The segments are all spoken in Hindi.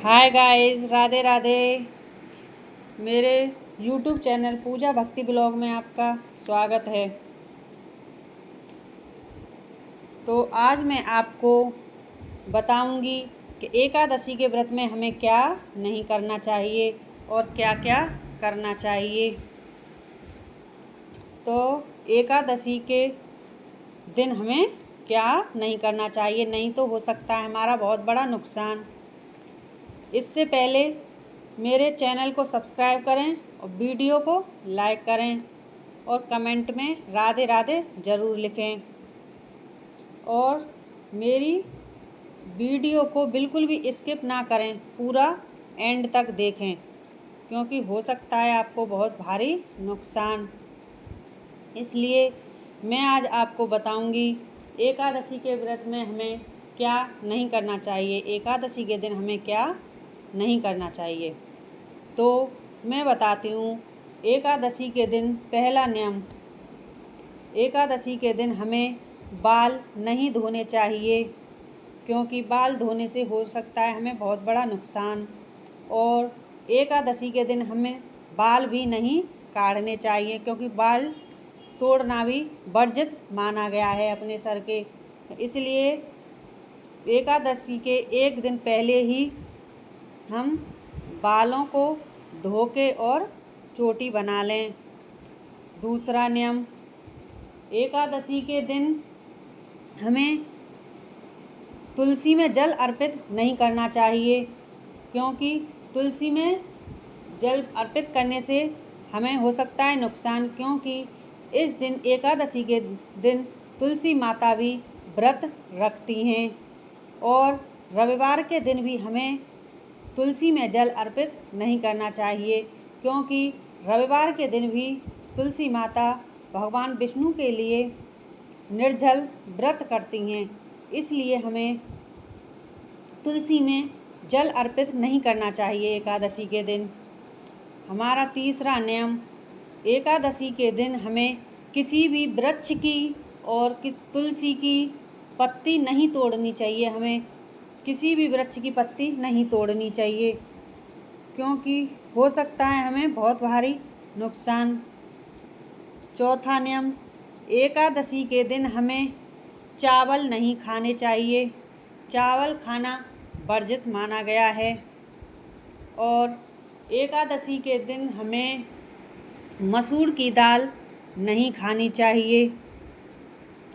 Hi guys, Radhe Radhe. मेरे यूट्यूब चैनल पूजा भक्ति ब्लॉग में आपका स्वागत है। तो आज मैं आपको बताऊंगी कि एकादशी के व्रत में हमें क्या नहीं करना चाहिए और क्या क्या करना चाहिए। तो एकादशी के दिन हमें क्या नहीं करना चाहिए, नहीं तो हो सकता है हमारा बहुत बड़ा नुकसान। इससे पहले मेरे चैनल को सब्सक्राइब करें और वीडियो को लाइक करें और कमेंट में राधे राधे ज़रूर लिखें। और मेरी वीडियो को बिल्कुल भी स्किप ना करें, पूरा एंड तक देखें, क्योंकि हो सकता है आपको बहुत भारी नुकसान। इसलिए मैं आज आपको बताऊंगी एकादशी के व्रत में हमें क्या नहीं करना चाहिए, एकादशी के दिन हमें क्या नहीं करना चाहिए। तो मैं बताती हूँ। एकादशी के दिन पहला नियम, एकादशी के दिन हमें बाल नहीं धोने चाहिए, क्योंकि बाल धोने से हो सकता है हमें बहुत बड़ा नुकसान। और एकादशी के दिन हमें बाल भी नहीं काटने चाहिए, क्योंकि बाल तोड़ना भी वर्जित माना गया है अपने सर के। इसलिए एकादशी के एक दिन पहले ही हम बालों को धो के और चोटी बना लें। दूसरा नियम, एकादशी के दिन हमें तुलसी में जल अर्पित नहीं करना चाहिए, क्योंकि तुलसी में जल अर्पित करने से हमें हो सकता है नुकसान, क्योंकि इस दिन एकादशी के दिन तुलसी माता भी व्रत रखती हैं। और रविवार के दिन भी हमें तुलसी में जल अर्पित नहीं करना चाहिए, क्योंकि रविवार के दिन भी तुलसी माता भगवान विष्णु के लिए निर्जल व्रत करती हैं। इसलिए हमें तुलसी में जल अर्पित नहीं करना चाहिए एकादशी के दिन। हमारा तीसरा नियम, एकादशी के दिन हमें किसी भी वृक्ष की और तुलसी की पत्ती नहीं तोड़नी चाहिए। हमें किसी भी वृक्ष की पत्ती नहीं तोड़नी चाहिए, क्योंकि हो सकता है हमें बहुत भारी नुकसान। चौथा नियम, एकादशी के दिन हमें चावल नहीं खाने चाहिए, चावल खाना वर्जित माना गया है। और एकादशी के दिन हमें मसूर की दाल नहीं खानी चाहिए,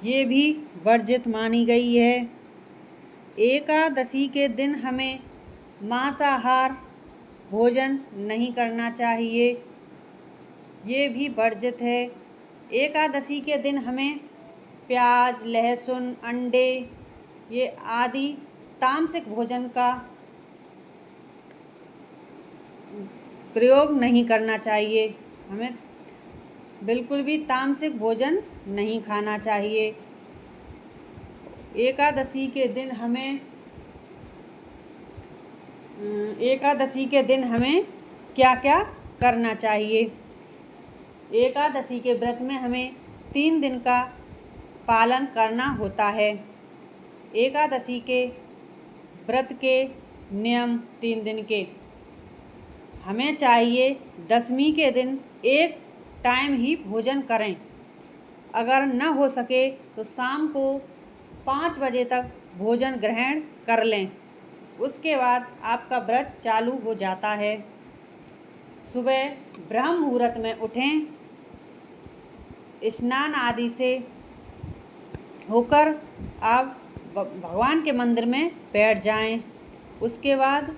ये भी वर्जित मानी गई है। एकादशी के दिन हमें मांसाहार भोजन नहीं करना चाहिए, ये भी वर्जित है। एकादशी के दिन हमें प्याज, लहसुन, अंडे ये आदि तामसिक भोजन का प्रयोग नहीं करना चाहिए। हमें बिल्कुल भी तामसिक भोजन नहीं खाना चाहिए। एकादशी के दिन हमें क्या क्या करना चाहिए। एकादशी के व्रत में हमें 3 दिन का पालन करना होता है। एकादशी के व्रत के नियम 3 दिन के हमें चाहिए। दशमी के दिन एक टाइम ही भोजन करें, अगर न हो सके तो शाम को 5 बजे तक भोजन ग्रहण कर लें, उसके बाद आपका व्रत चालू हो जाता है। सुबह ब्रह्म मुहूर्त में उठें, स्नान आदि से होकर आप भगवान के मंदिर में बैठ जाएं। उसके बाद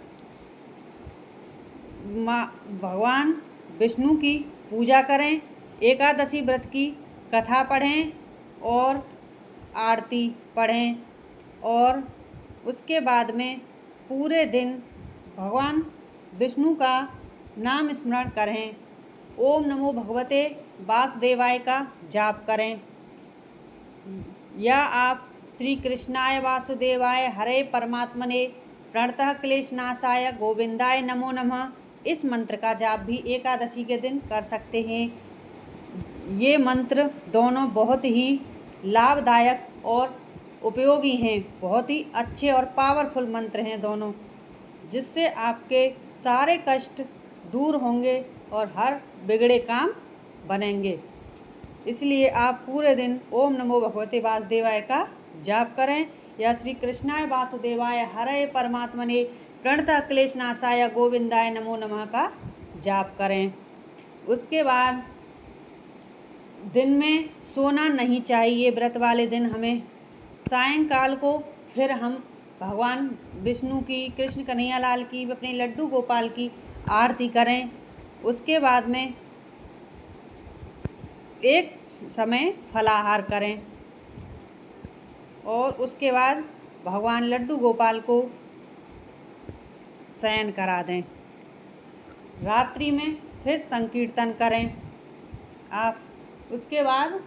भगवान विष्णु की पूजा करें, एकादशी व्रत की कथा पढ़ें और आरती पढ़ें। और उसके बाद में पूरे दिन भगवान विष्णु का नाम स्मरण करें, ओम नमो भगवते वासुदेवाय का जाप करें, या आप श्री कृष्णाय वासुदेवाय हरे परमात्मने प्रणतः क्लेशनाशाय गोविंदाय नमो नमः इस मंत्र का जाप भी एकादशी के दिन कर सकते हैं। ये मंत्र दोनों बहुत ही लाभदायक और उपयोगी हैं, बहुत ही अच्छे और पावरफुल मंत्र हैं दोनों। जिससे आपके सारे कष्ट दूर होंगे और हर बिगड़े काम बनेंगे। इसलिए आप पूरे दिन ओम नमो भगवते वासुदेवाय का जाप करें या श्री कृष्णाय वासुदेवाय हरे परमात्मने प्रणतः क्लेशनाशाय गोविंदाय नमो नमः का जाप करें। उसके बाद दिन में सोना नहीं चाहिए। व्रत वाले दिन हमें सायंकाल को फिर हम भगवान विष्णु की, कृष्ण कन्हैया लाल की, अपने लड्डू गोपाल की आरती करें। उसके बाद में एक समय फलाहार करें और उसके बाद भगवान लड्डू गोपाल को शयन करा दें। रात्रि में फिर संकीर्तन करें आप। उसके बाद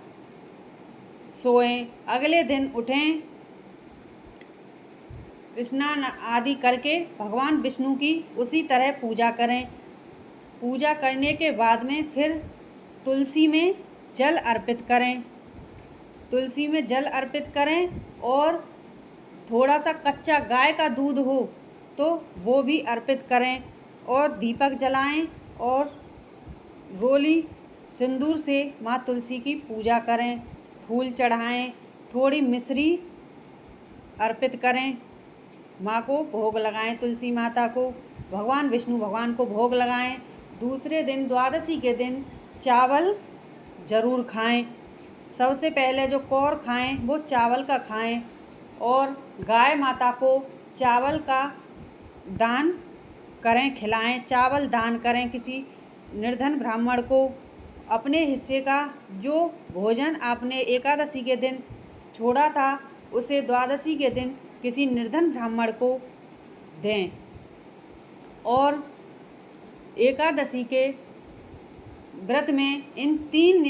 सोएं। अगले दिन उठें, स्नान आदि करके भगवान विष्णु की उसी तरह पूजा करें। पूजा करने के बाद में फिर तुलसी में जल अर्पित करें। तुलसी में जल अर्पित करें और थोड़ा सा कच्चा गाय का दूध हो तो वो भी अर्पित करें और दीपक जलाएं और रोली सिंदूर से माँ तुलसी की पूजा करें। फूल चढ़ाएं, थोड़ी मिश्री अर्पित करें, माँ को भोग लगाएं। तुलसी माता को, भगवान विष्णु भगवान को भोग लगाएं। दूसरे दिन द्वादशी के दिन चावल ज़रूर खाएं। सबसे पहले जो कौर खाएं वो चावल का खाएं और गाय माता को चावल का दान करें, खिलाएं। चावल दान करें किसी निर्धन ब्राह्मण को। अपने हिस्से का जो भोजन आपने एकादशी के दिन छोड़ा था उसे द्वादशी के दिन किसी निर्धन ब्राह्मण को दें। और एकादशी के व्रत में इन 3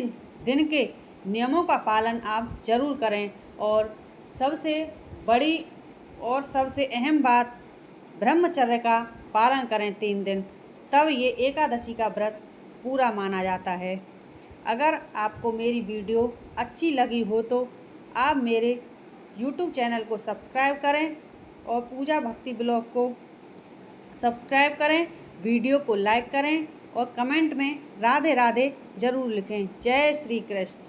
दिन के नियमों का पालन आप जरूर करें। और सबसे बड़ी और सबसे अहम बात, ब्रह्मचर्य का पालन करें 3 दिन, तब ये एकादशी का व्रत पूरा माना जाता है। अगर आपको मेरी वीडियो अच्छी लगी हो तो आप मेरे YouTube चैनल को सब्सक्राइब करें और पूजा भक्ति ब्लॉग को सब्सक्राइब करें, वीडियो को लाइक करें और कमेंट में राधे राधे ज़रूर लिखें। जय श्री कृष्ण।